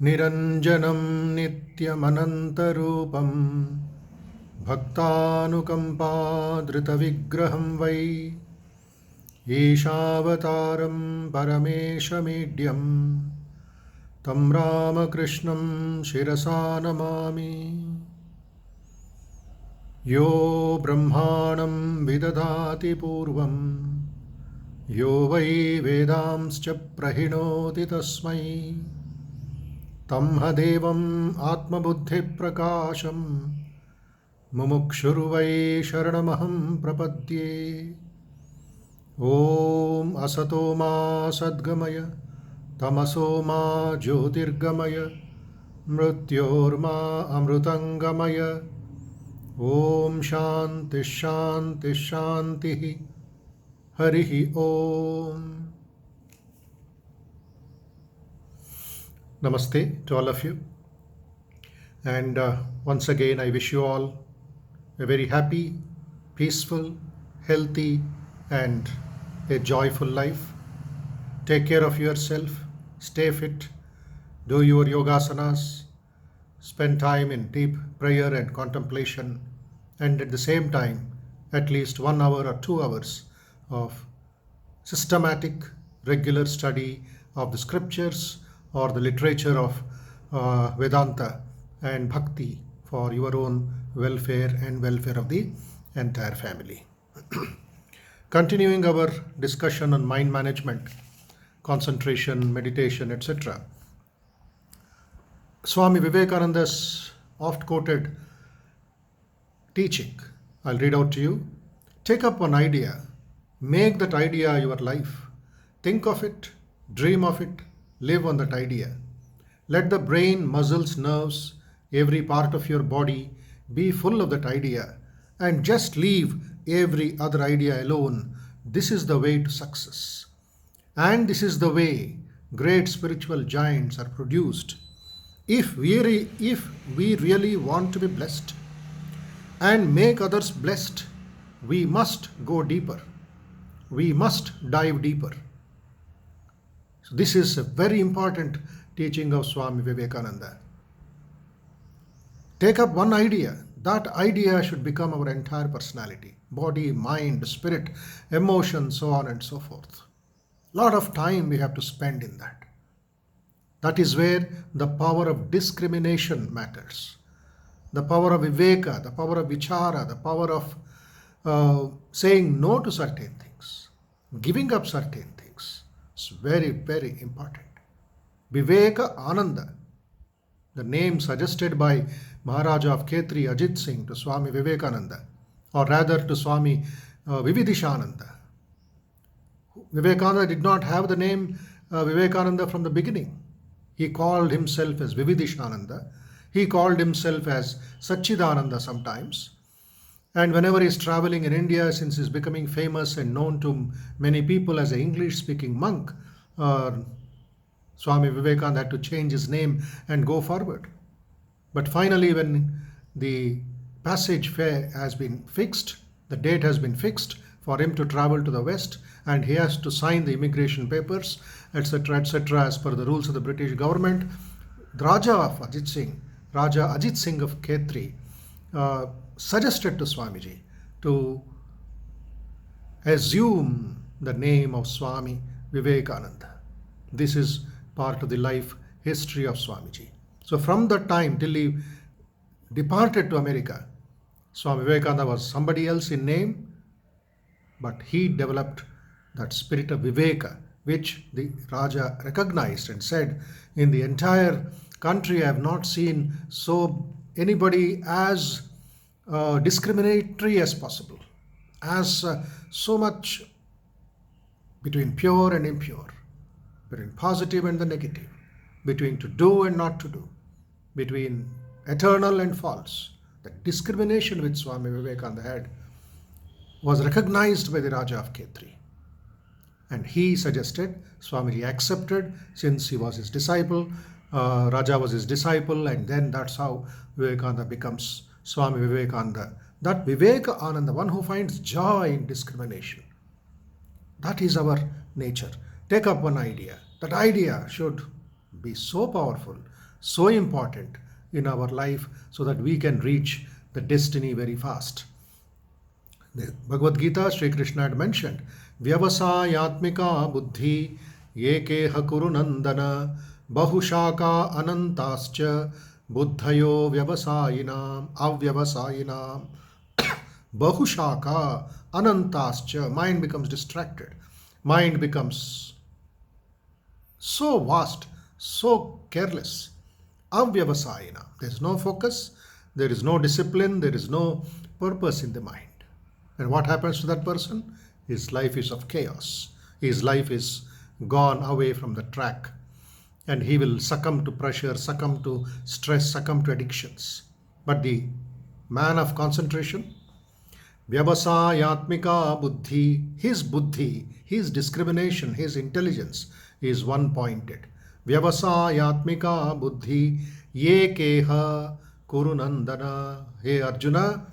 निरञ्जनं नित्यमनन्तरूपं भक्तानुकम्पाधृतविग्रहं वै ईशावतारं परमेशमीड्यं तं रामकृष्णं शिरसा नमामि। यो ब्रह्माणं विदधाति पूर्वं यो वै वेदांश्च प्रहिणोति तस्मै तं ह देवम् आत्मबुद्धिप्रकाशं मुमुक्षुर्वै शरणमहं प्रपद्ये। ॐ असतो मा सद्गमय तमसो मा ज्योतिर्गमय मृत्योर्मा अमृतङ्गमय। ॐ शान्तिः शान्तिः शान्तिः। हरिः ॐ। Namaste to all of you, and once again I wish you all a very happy, peaceful, healthy and a joyful life. Take care of yourself, stay fit, do your yogasanas, spend time in deep prayer and contemplation, and at the same time at least 1 hour or 2 hours of systematic regular study of the scriptures or the literature of Vedanta and Bhakti for your own welfare and welfare of the entire family. Continuing our discussion on mind management, concentration, meditation, etc. Swami Vivekananda's oft quoted teaching, I'll read out to you. Take up one idea, make that idea your life. Think of it, dream of it, live on that idea. Let the brain, muscles, nerves, every part of your body be full of that idea and just leave every other idea alone. This is the way to success. And this is the way great spiritual giants are produced. If we really want to be blessed and make others blessed, we must go deeper. We must dive deeper. So this is a very important teaching of Swami Vivekananda. Take up one idea. That idea should become our entire personality. Body, mind, spirit, emotion, so on and so forth. Lot of time we have to spend in that. That is where the power of discrimination matters. The power of viveka, the power of vichara, the power of saying no to certain things, giving up certain things. It's very, very important. Viveka Ananda, the name suggested by Maharaja of Khetri Ajit Singh to Swami Vivekananda, or rather to Swami Vividishananda. Vivekananda did not have the name Vivekananda from the beginning. He called himself as Vividishananda. He called himself as Satchidananda sometimes. And whenever he's traveling in India, since he's becoming famous and known to many people as an English-speaking monk, Swami Vivekananda had to change his name and go forward. But finally, when the passage fare has been fixed, the date has been fixed for him to travel to the West, and he has to sign the immigration papers, etc., as per the rules of the British government, the Raja of Ajit Singh, Raja Ajit Singh of Khetri, suggested to Swamiji to assume the name of Swami Vivekananda. This is part of the life history of Swamiji. So from that time till he departed to America, Swami Vivekananda was somebody else in name, but he developed that spirit of Viveka, which the Raja recognized and said, in the entire country I have not seen anybody as discriminatory as possible, as so much between pure and impure, between positive and the negative, between to do and not to do, between eternal and false. The discrimination which Swami Vivekananda had was recognized by the Raja of Khetri. And he suggested, Swamiji accepted, since he was his disciple, Raja was his disciple, and then that's how Vivekananda becomes Swami Vivekananda. That Viveka Ananda, one who finds joy in discrimination. That is our nature. Take up one idea. That idea should be so powerful so important in our life so that we can reach the destiny very fast. The Bhagavad Gita, Sri Krishna had mentioned, Vyavasayatmika buddhi yekeha kuru nandana bahushaka anantascha buddhayo vyavasayinam avyavasayinam. Bahushaka anantascha. Mind becomes distracted. Mind becomes so vast, so careless. Avyavasayina. There is no focus, there is no discipline, there is no purpose in the mind. And what happens to that person? His life is of chaos. His life is gone away from the track. And he will succumb to pressure, succumb to stress, succumb to addictions. But the man of concentration, Vyavasayatmika buddhi, his discrimination, his intelligence is one pointed. Vyavasayatmika buddhi yekeha kurunandana. Hey Arjuna,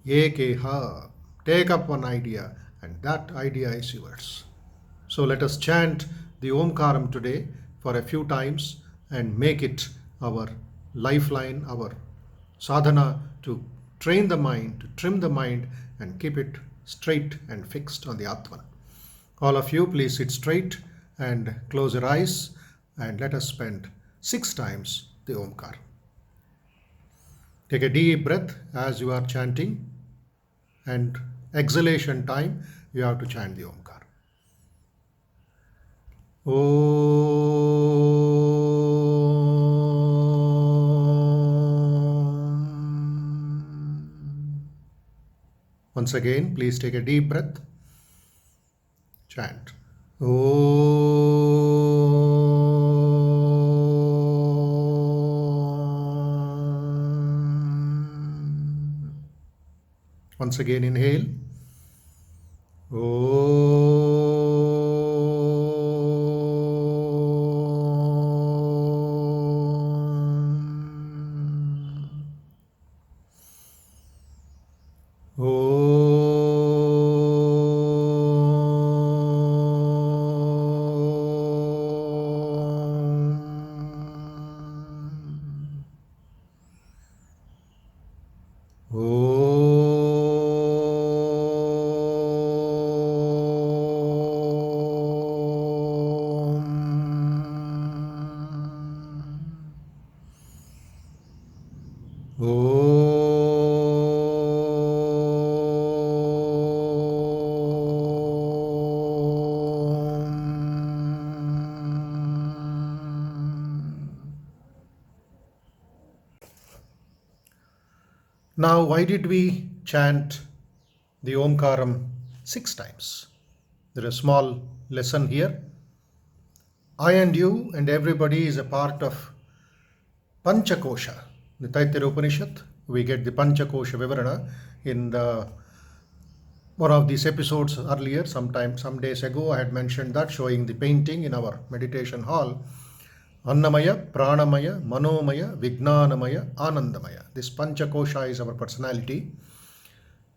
yekeha. Take up one idea, and that idea is yours. So let us chant the Omkaram today for a few times and make it our lifeline, our sadhana to train the mind, to trim the mind and keep it straight and fixed on the Atman. All of you, please sit straight and close your eyes and let us spend 6 times the Omkar. Take a deep breath as you are chanting, and exhalation time you have to chant the Omkar. Once again, please take a deep breath. Chant. Once again, inhale. Now, why did we chant the Omkaram 6 times? There is a small lesson here. I and you and everybody is a part of Panchakosha. The Taittiriya Upanishad, we get the Panchakosha Vivarana in one of these episodes earlier, some days ago. I had mentioned that, showing the painting in our meditation hall. Annamaya, Pranamaya, Manomaya, Vijnanamaya, Anandamaya. This Panchakosha is our personality.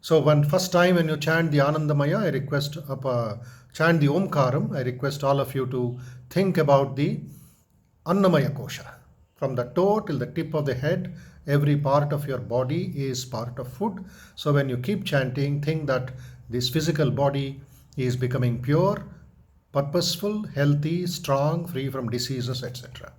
So first time when you chant the Anandamaya, I request, chant the Omkaram, I request all of you to think about the Annamaya Kosha. From the toe till the tip of the head, every part of your body is part of food. So when you keep chanting, think that this physical body is becoming pure, purposeful, healthy, strong, free from diseases, etc.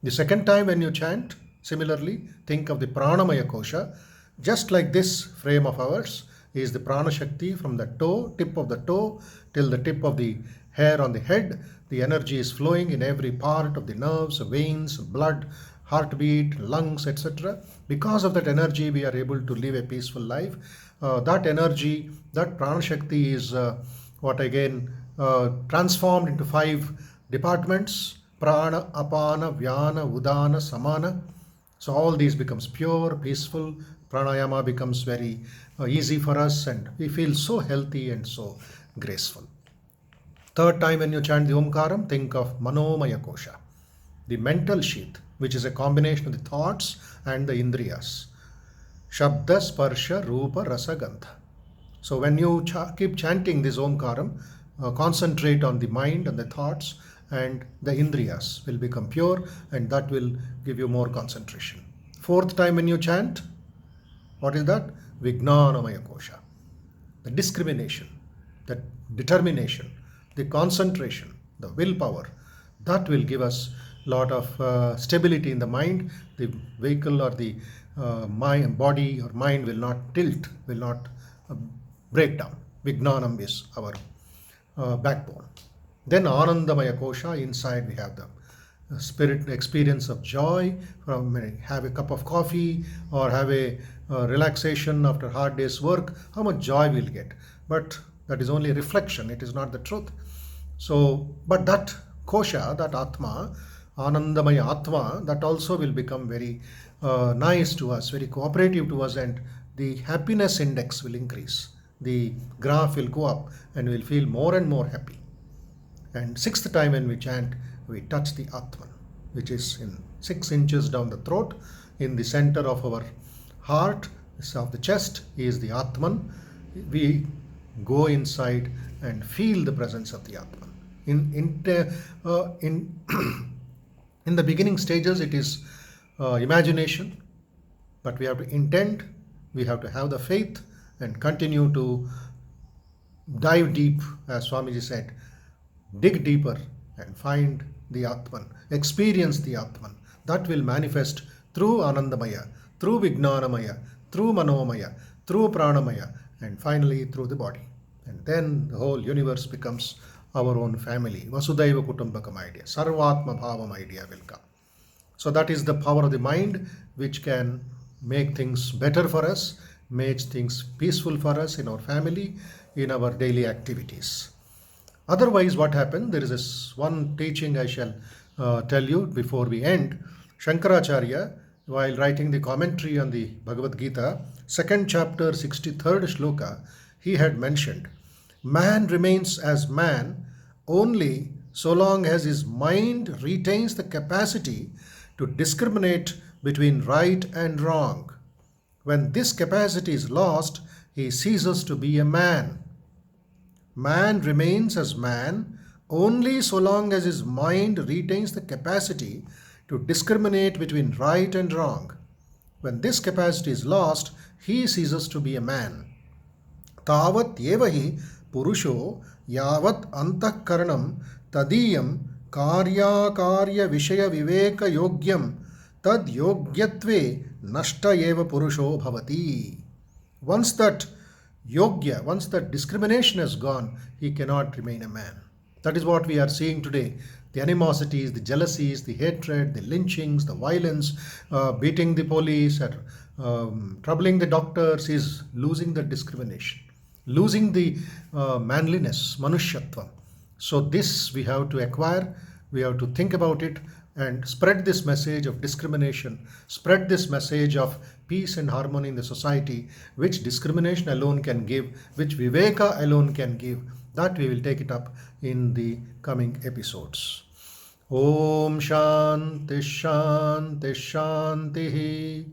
The second time when you chant, similarly, think of the Pranamaya Kosha. Just like this frame of ours is the Prana Shakti, from the toe, tip of the toe, till the tip of the hair on the head. The energy is flowing in every part of the nerves, veins, blood, heartbeat, lungs, etc. Because of that energy, we are able to live a peaceful life. That energy, that Prana Shakti is transformed into 5 departments: Prana, Apana, Vyana, Udana, Samana. So all these becomes pure, peaceful. Pranayama becomes very easy for us, and we feel so healthy and so graceful. Third time when you chant the Omkaram, think of Manomaya Kosha, the mental sheath, which is a combination of the thoughts and the Indriyas. Shabda, Sparsha, Rupa, Rasa, Gandha. So when you keep chanting this Omkaram, concentrate on the mind and the thoughts and the Indriyas will become pure, and that will give you more concentration. Fourth time when you chant, what is that? Vijnanamaya Kosha. The discrimination, the determination, the concentration, the willpower, that will give us lot of stability in the mind. The vehicle or the mind, body or mind will not tilt, will not uh, break down. Vijnanam is our backbone. Then Anandamaya Kosha, inside we have the spirit experience of joy from have a cup of coffee or have a relaxation after hard day's work. How much joy we'll get, but that is only reflection, it is not the truth. So but that kosha, that atma, anandamaya atma, that also will become very nice to us, very cooperative to us, and the happiness index will increase, the graph will go up, and we'll feel more and more happy. And sixth time when we chant, we touch the Atman, which is in 6 inches down the throat. In the center of our heart, of the chest, is the Atman. We go inside and feel the presence of the Atman. In the beginning stages, it is imagination, but we have to intend, we have to have the faith and continue to dive deep, as Swamiji said, dig deeper and find the Atman, experience the Atman. That will manifest through Anandamaya, through Vijnanamaya, through Manomaya, through Pranamaya, and finally through the body. And then the whole universe becomes our own family. Vasudhaiva Kutumbakam idea, Sarvatma Bhavam idea will come. So that is the power of the mind, which can make things better for us, make things peaceful for us in our family, in our daily activities. Otherwise, what happened? There is this one teaching I shall tell you before we end. Shankaracharya, while writing the commentary on the Bhagavad Gita, 2nd chapter, 63rd shloka, he had mentioned, man remains as man only so long as his mind retains the capacity to discriminate between right and wrong. When this capacity is lost, he ceases to be a man. Man remains as man only so long as his mind retains the capacity to discriminate between right and wrong. When this capacity is lost, he ceases to be a man. Tavat yevahi purusho yavat antakaranam tadiyam karya vishaya viveka yogyam tad yogyatve nashta eva purusho bhavati. Once that yogya, once that discrimination has gone, he cannot remain a man. That is what we are seeing today. The animosities, the jealousies, the hatred, the lynchings, the violence, beating the police, or troubling the doctors, is losing the discrimination, losing the manliness, manushyatvam. So this we have to acquire, we have to think about it and spread this message of discrimination, spread this message of peace and harmony in the society, which discrimination alone can give, which Viveka alone can give. That we will take it up in the coming episodes. Om Shanti Shanti Shanti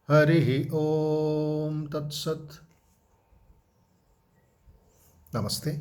Harihi Om Tat Sat. Namaste.